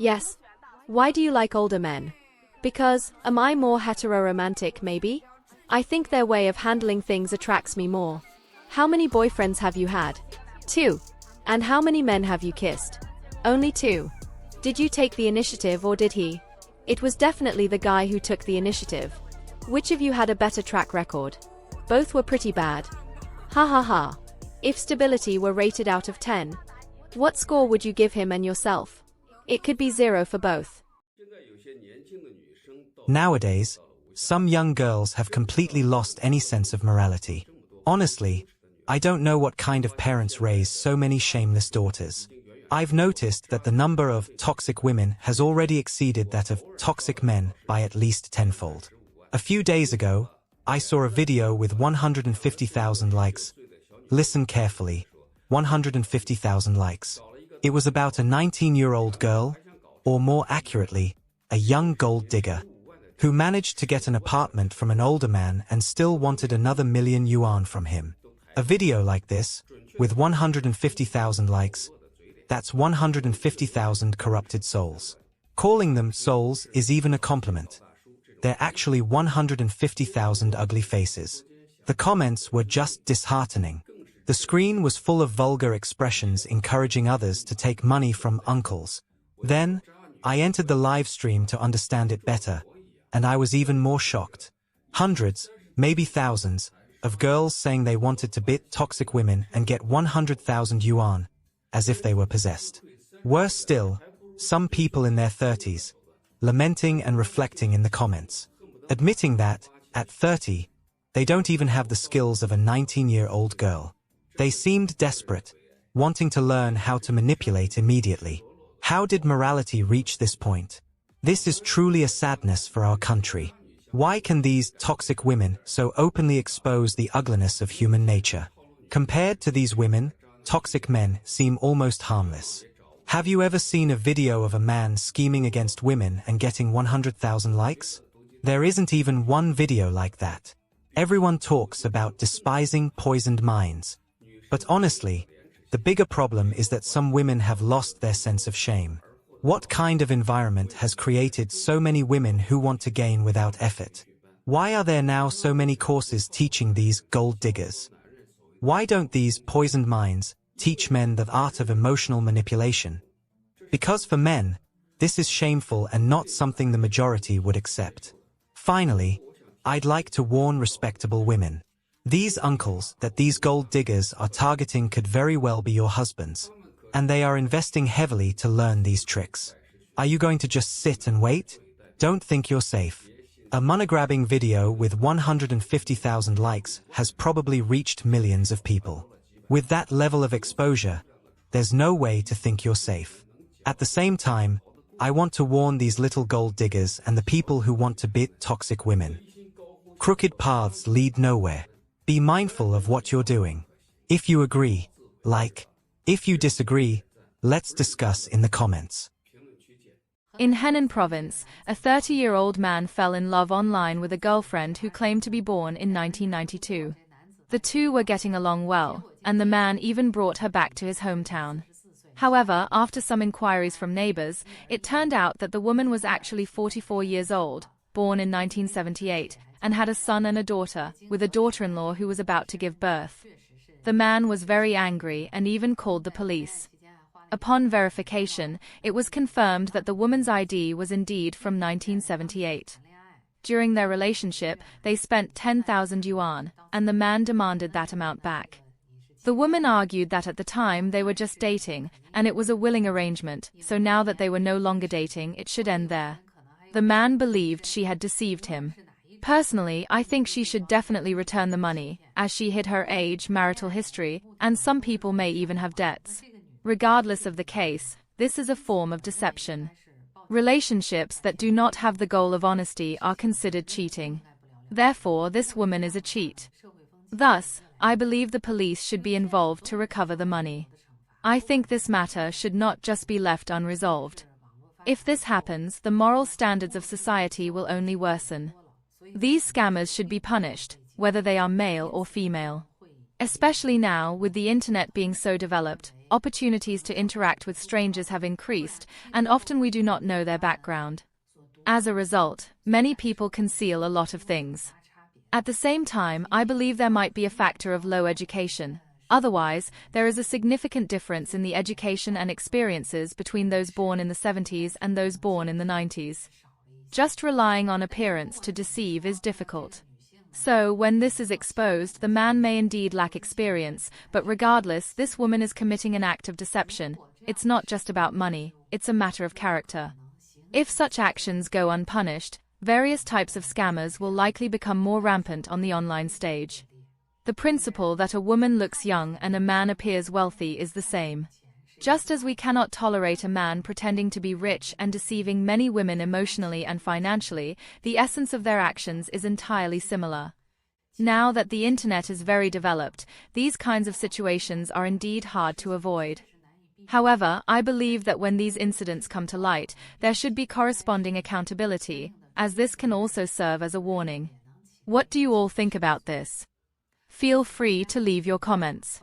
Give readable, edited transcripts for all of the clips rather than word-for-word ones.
Yes. Why do you like older men? Because, am I more hetero-romantic, maybe? I think their way of handling things attracts me more. How many boyfriends have you had? 2. And how many men have you kissed? Only 2. Did you take the initiative or did he? It was definitely the guy who took the initiative. Which of you had a better track record? Both were pretty bad. Ha ha ha. If stability were rated out of 10, what score would you give him and yourself? It could be 0 for both. Nowadays, some young girls have completely lost any sense of morality. Honestly, I don't know what kind of parents raise so many shameless daughters. I've noticed that the number of toxic women has already exceeded that of toxic men by at least tenfold. A few days ago, I saw a video with 150,000 likes. Listen carefully. 150,000 likes. It was about a 19-year-old girl, or more accurately, a young gold digger, who managed to get an apartment from an older man and still wanted another million yuan from him. A video like this, with 150,000 likes, that's 150,000 corrupted souls. Calling them souls is even a compliment. They're actually 150,000 ugly faces. The comments were just disheartening. The screen was full of vulgar expressions encouraging others to take money from uncles. Then, I entered the live stream to understand it better, and I was even more shocked. Hundreds, maybe thousands, of girls saying they wanted to bit toxic women and get 100,000 yuan, as if they were possessed. Worse still, some people in their 30s, lamenting and reflecting in the comments, admitting that, at 30, they don't even have the skills of a 19-year-old girl. They seemed desperate, wanting to learn how to manipulate immediately. How did morality reach this point? This is truly a sadness for our country. Why can these toxic women so openly expose the ugliness of human nature? Compared to these women, toxic men seem almost harmless. Have you ever seen a video of a man scheming against women and getting 100,000 likes? There isn't even one video like that. Everyone talks about despising poisoned minds. But honestly, the bigger problem is that some women have lost their sense of shame. What kind of environment has created so many women who want to gain without effort? Why are there now so many courses teaching these gold diggers? Why don't these poisoned minds teach men the art of emotional manipulation? Because for men, this is shameful and not something the majority would accept. Finally, I'd like to warn respectable women. These uncles that these gold diggers are targeting could very well be your husbands, and they are investing heavily to learn these tricks. Are you going to just sit and wait? Don't think you're safe. A money-grabbing video with 150,000 likes has probably reached millions of people. With that level of exposure, there's no way to think you're safe. At the same time, I want to warn these little gold diggers and the people who want to bit toxic women. Crooked paths lead nowhere. Be mindful of what you're doing. If you agree, like. If you disagree, let's discuss in the comments. In Henan province, a 30-year-old man fell in love online with a girlfriend who claimed to be born in 1992. The two were getting along well, and the man even brought her back to his hometown. However, after some inquiries from neighbors, it turned out that the woman was actually 44 years old, born in 1978, and had a son and a daughter, with a daughter-in-law who was about to give birth. The man was very angry and even called the police. Upon verification, it was confirmed that the woman's ID was indeed from 1978. During their relationship, they spent 10,000 yuan, and the man demanded that amount back. The woman argued that at the time they were just dating, and it was a willing arrangement, so now that they were no longer dating, it should end there. The man believed she had deceived him. Personally, I think she should definitely return the money, as she hid her age, marital history, and some people may even have debts. Regardless of the case, this is a form of deception. Relationships that do not have the goal of honesty are considered cheating. Therefore, this woman is a cheat. Thus, I believe the police should be involved to recover the money. I think this matter should not just be left unresolved. If this happens, the moral standards of society will only worsen. These scammers should be punished, whether they are male or female. Especially now, with the internet being so developed, opportunities to interact with strangers have increased, and often we do not know their background. As a result, many people conceal a lot of things. At the same time, I believe there might be a factor of low education. Otherwise, there is a significant difference in the education and experiences between those born in the 70s and those born in the 90s. Just relying on appearance to deceive is difficult. So, when this is exposed, the man may indeed lack experience, but regardless, this woman is committing an act of deception. It's not just about money, it's a matter of character. If such actions go unpunished, various types of scammers will likely become more rampant on the online stage. The principle that a woman looks young and a man appears wealthy is the same. Just as we cannot tolerate a man pretending to be rich and deceiving many women emotionally and financially, the essence of their actions is entirely similar. Now that the internet is very developed, these kinds of situations are indeed hard to avoid. However, I believe that when these incidents come to light, there should be corresponding accountability, as this can also serve as a warning. What do you all think about this? Feel free to leave your comments.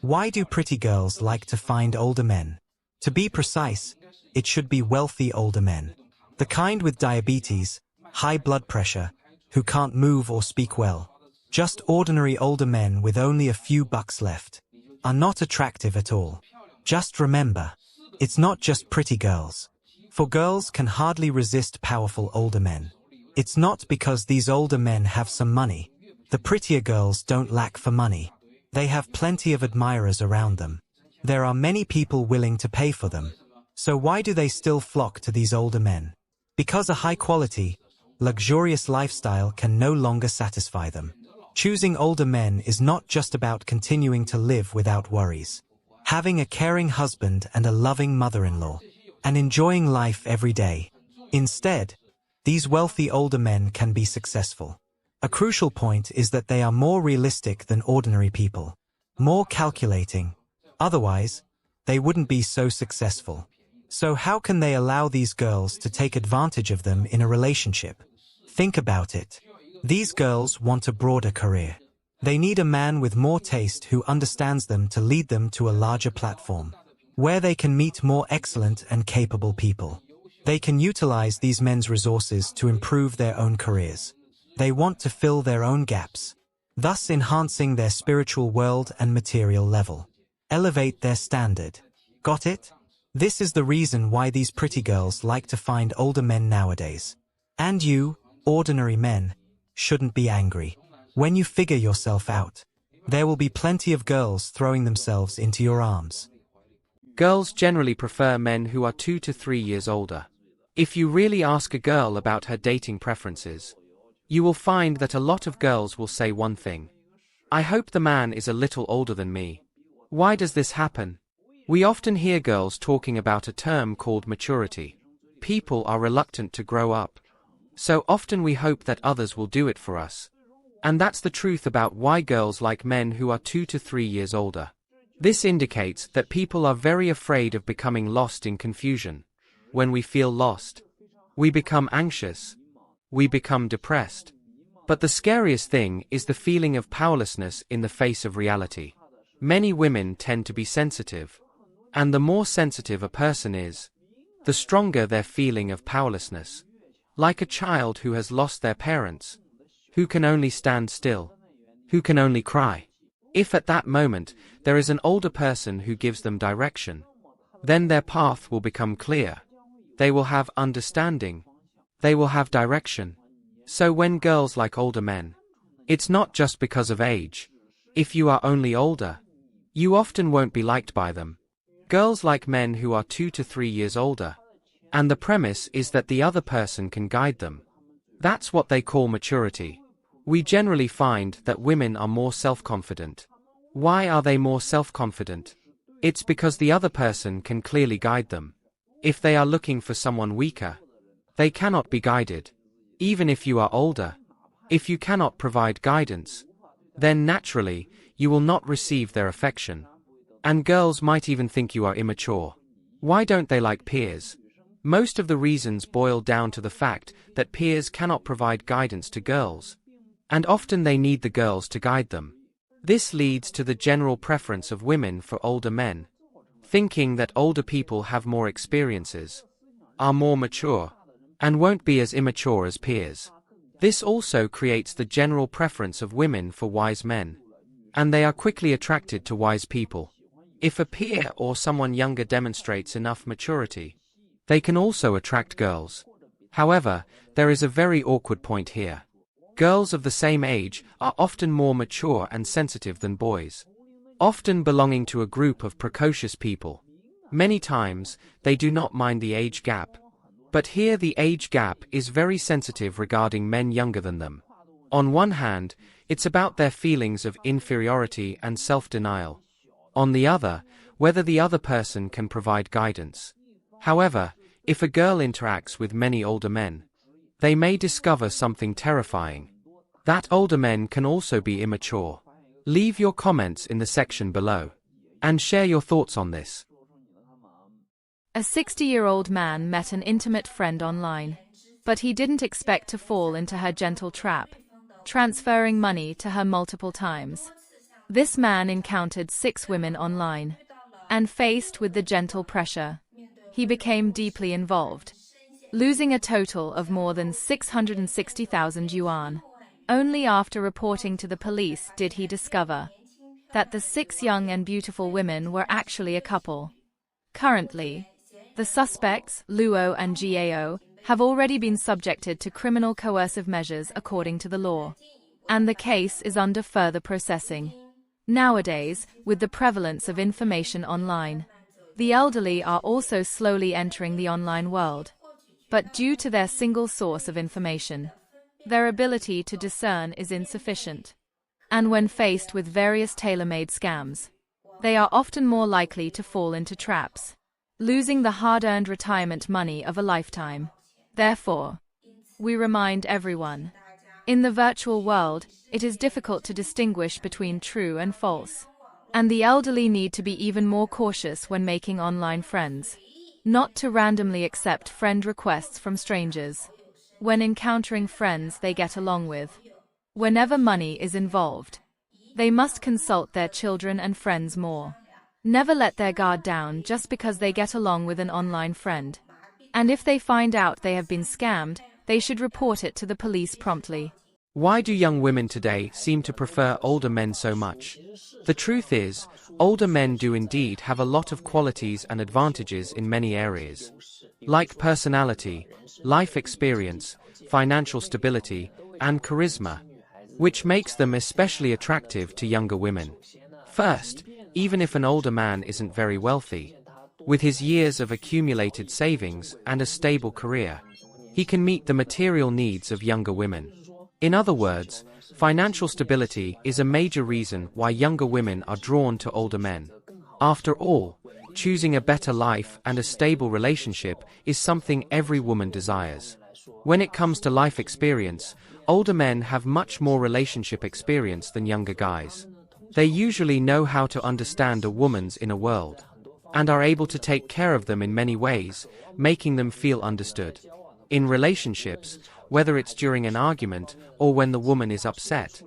Why do pretty girls like to find older men? To be precise, it should be wealthy older men. The kind with diabetes, high blood pressure, who can't move or speak well. Just ordinary older men with only a few bucks left. Are not attractive at all. Just remember, it's not just pretty girls. For girls can hardly resist powerful older men. It's not because these older men have some money. The prettier girls don't lack for money. They have plenty of admirers around them. There are many people willing to pay for them. So why do they still flock to these older men? Because a high-quality, luxurious lifestyle can no longer satisfy them. Choosing older men is not just about continuing to live without worries. Having a caring husband and a loving mother-in-law, and enjoying life every day. Instead, these wealthy older men can be successful. A crucial point is that they are more realistic than ordinary people, more calculating. Otherwise, they wouldn't be so successful. So how can they allow these girls to take advantage of them in a relationship? Think about it. These girls want a broader career. They need a man with more taste who understands them to lead them to a larger platform, where they can meet more excellent and capable people. They can utilize these men's resources to improve their own careers. They want to fill their own gaps, thus enhancing their spiritual world and material level. Elevate their standard. Got it? This is the reason why these pretty girls like to find older men nowadays. And you, ordinary men, shouldn't be angry. When you figure yourself out, there will be plenty of girls throwing themselves into your arms. Girls generally prefer men who are 2 to 3 years older. If you really ask a girl about her dating preferences, you will find that a lot of girls will say one thing. I hope the man is a little older than me. Why does this happen? We often hear girls talking about a term called maturity. People are reluctant to grow up. So often we hope that others will do it for us. And that's the truth about why girls like men who are 2 to 3 years older. This indicates that people are very afraid of becoming lost in confusion. When we feel lost, we become anxious. We become depressed. But the scariest thing is the feeling of powerlessness in the face of reality. Many women tend to be sensitive. And the more sensitive a person is, the stronger their feeling of powerlessness. Like a child who has lost their parents, who can only stand still, who can only cry. If at that moment there is an older person who gives them direction, then their path will become clear. They will have understanding. They will have direction. So when girls like older men, it's not just because of age. If you are only older, you often won't be liked by them. Girls like men who are 2 to 3 years older. And the premise is that the other person can guide them. That's what they call maturity. We generally find that women are more self-confident. Why are they more self-confident? It's because the other person can clearly guide them. If they are looking for someone weaker, they cannot be guided. Even if you are older, if you cannot provide guidance, then naturally, you will not receive their affection. And girls might even think you are immature. Why don't they like peers? Most of the reasons boil down to the fact that peers cannot provide guidance to girls. And often they need the girls to guide them. This leads to the general preference of women for older men, thinking that older people have more experiences, are more mature, and won't be as immature as peers. This also creates the general preference of women for wise men, and they are quickly attracted to wise people. If a peer or someone younger demonstrates enough maturity, they can also attract girls. However, there is a very awkward point here. Girls of the same age are often more mature and sensitive than boys, often belonging to a group of precocious people. Many times, they do not mind the age gap. But here the age gap is very sensitive regarding men younger than them. On one hand, it's about their feelings of inferiority and self-denial. On the other, whether the other person can provide guidance. However, if a girl interacts with many older men, they may discover something terrifying. That older men can also be immature. Leave your comments in the section below, and share your thoughts on this. A 60-year-old man met an intimate friend online, but he didn't expect to fall into her gentle trap, transferring money to her multiple times. This man encountered 6 women online, and faced with the gentle pressure, he became deeply involved, losing a total of more than 660,000 yuan. Only after reporting to the police did he discover that the 6 young and beautiful women were actually a couple. Currently, the suspects, Luo and Gao, have already been subjected to criminal coercive measures according to the law, and the case is under further processing. Nowadays, with the prevalence of information online, the elderly are also slowly entering the online world. But due to their single source of information, their ability to discern is insufficient. And when faced with various tailor-made scams, they are often more likely to fall into traps, losing the hard-earned retirement money of a lifetime. Therefore, we remind everyone, in the virtual world, it is difficult to distinguish between true and false. And the elderly need to be even more cautious when making online friends, not to randomly accept friend requests from strangers. When encountering friends they get along with, whenever money is involved, they must consult their children and friends more. Never let their guard down just because they get along with an online friend. And if they find out they have been scammed, they should report it to the police promptly. Why do young women today seem to prefer older men so much? The truth is, older men do indeed have a lot of qualities and advantages in many areas, like personality, life experience, financial stability, and charisma, which makes them especially attractive to younger women. First, even if an older man isn't very wealthy, with his years of accumulated savings and a stable career, he can meet the material needs of younger women. In other words, financial stability is a major reason why younger women are drawn to older men. After all, choosing a better life and a stable relationship is something every woman desires. When it comes to life experience, older men have much more relationship experience than younger guys. They usually know how to understand a woman's inner world, and are able to take care of them in many ways, making them feel understood. In relationships, whether it's during an argument or when the woman is upset,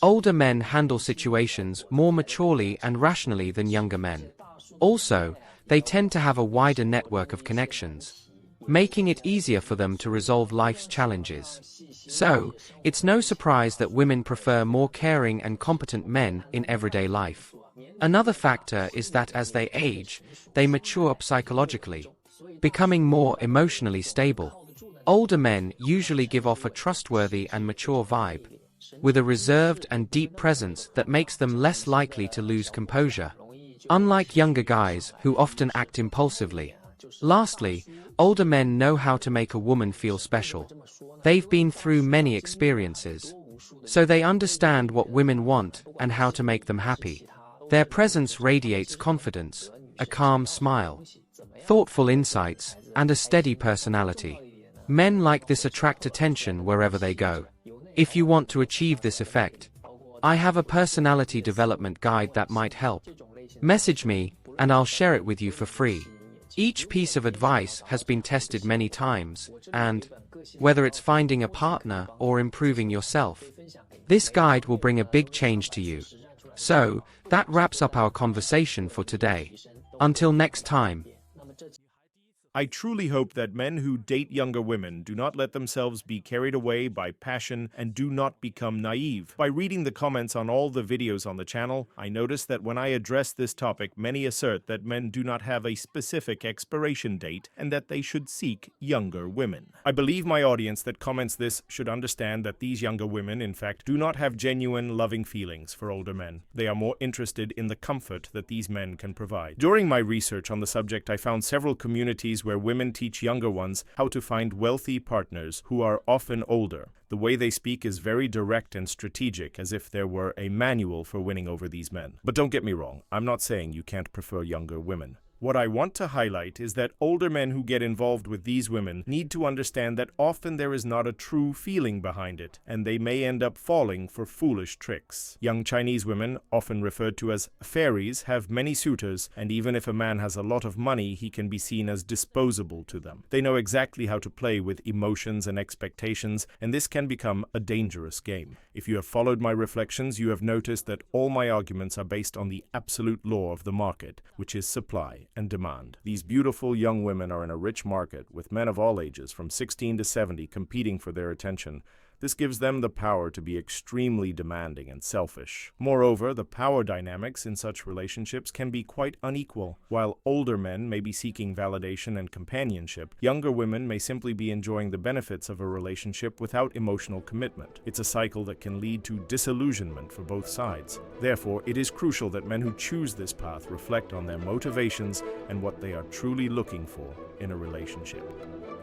older men handle situations more maturely and rationally than younger men. Also, they tend to have a wider network of connections, making it easier for them to resolve life's challenges. So, it's no surprise that women prefer more caring and competent men in everyday life. Another factor is that as they age, they mature psychologically, becoming more emotionally stable. Older men usually give off a trustworthy and mature vibe, with a reserved and deep presence that makes them less likely to lose composure, unlike younger guys who often act impulsively. Lastly, older men know how to make a woman feel special. They've been through many experiences, so they understand what women want and how to make them happy. Their presence radiates confidence, a calm smile, thoughtful insights, and a steady personality. Men like this attract attention wherever they go. If you want to achieve this effect, I have a personality development guide that might help. Message me, and I'll share it with you for free. Each piece of advice has been tested many times, and, whether it's finding a partner or improving yourself, this guide will bring a big change to you. So, that wraps up our conversation for today. Until next time. I truly hope that men who date younger women do not let themselves be carried away by passion and do not become naive. By reading the comments on all the videos on the channel, I noticed that when I address this topic, many assert that men do not have a specific expiration date and that they should seek younger women. I believe my audience that comments this should understand that these younger women, in fact, do not have genuine, loving feelings for older men. They are more interested in the comfort that these men can provide. During my research on the subject, I found several communities where women teach younger ones how to find wealthy partners who are often older. The way they speak is very direct and strategic, as if there were a manual for winning over these men. But don't get me wrong, I'm not saying you can't prefer younger women. What I want to highlight is that older men who get involved with these women need to understand that often there is not a true feeling behind it, and they may end up falling for foolish tricks. Young Chinese women, often referred to as fairies, have many suitors, and even if a man has a lot of money, he can be seen as disposable to them. They know exactly how to play with emotions and expectations, and this can become a dangerous game. If you have followed my reflections, you have noticed that all my arguments are based on the absolute law of the market, which is supply and demand. These beautiful young women are in a rich market, with men of all ages, from 16 to 70, competing for their attention. This gives them the power to be extremely demanding and selfish. Moreover, the power dynamics in such relationships can be quite unequal. While older men may be seeking validation and companionship, younger women may simply be enjoying the benefits of a relationship without emotional commitment. It's a cycle that can lead to disillusionment for both sides. Therefore, it is crucial that men who choose this path reflect on their motivations and what they are truly looking for in a relationship.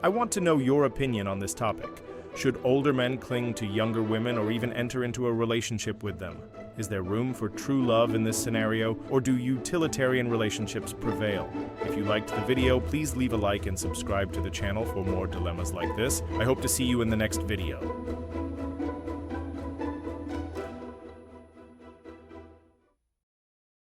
I want to know your opinion on this topic. Should older men cling to younger women or even enter into a relationship with them? Is there room for true love in this scenario, or do utilitarian relationships prevail? If you liked the video, please leave a like and subscribe to the channel for more dilemmas like this. I hope to see you in the next video.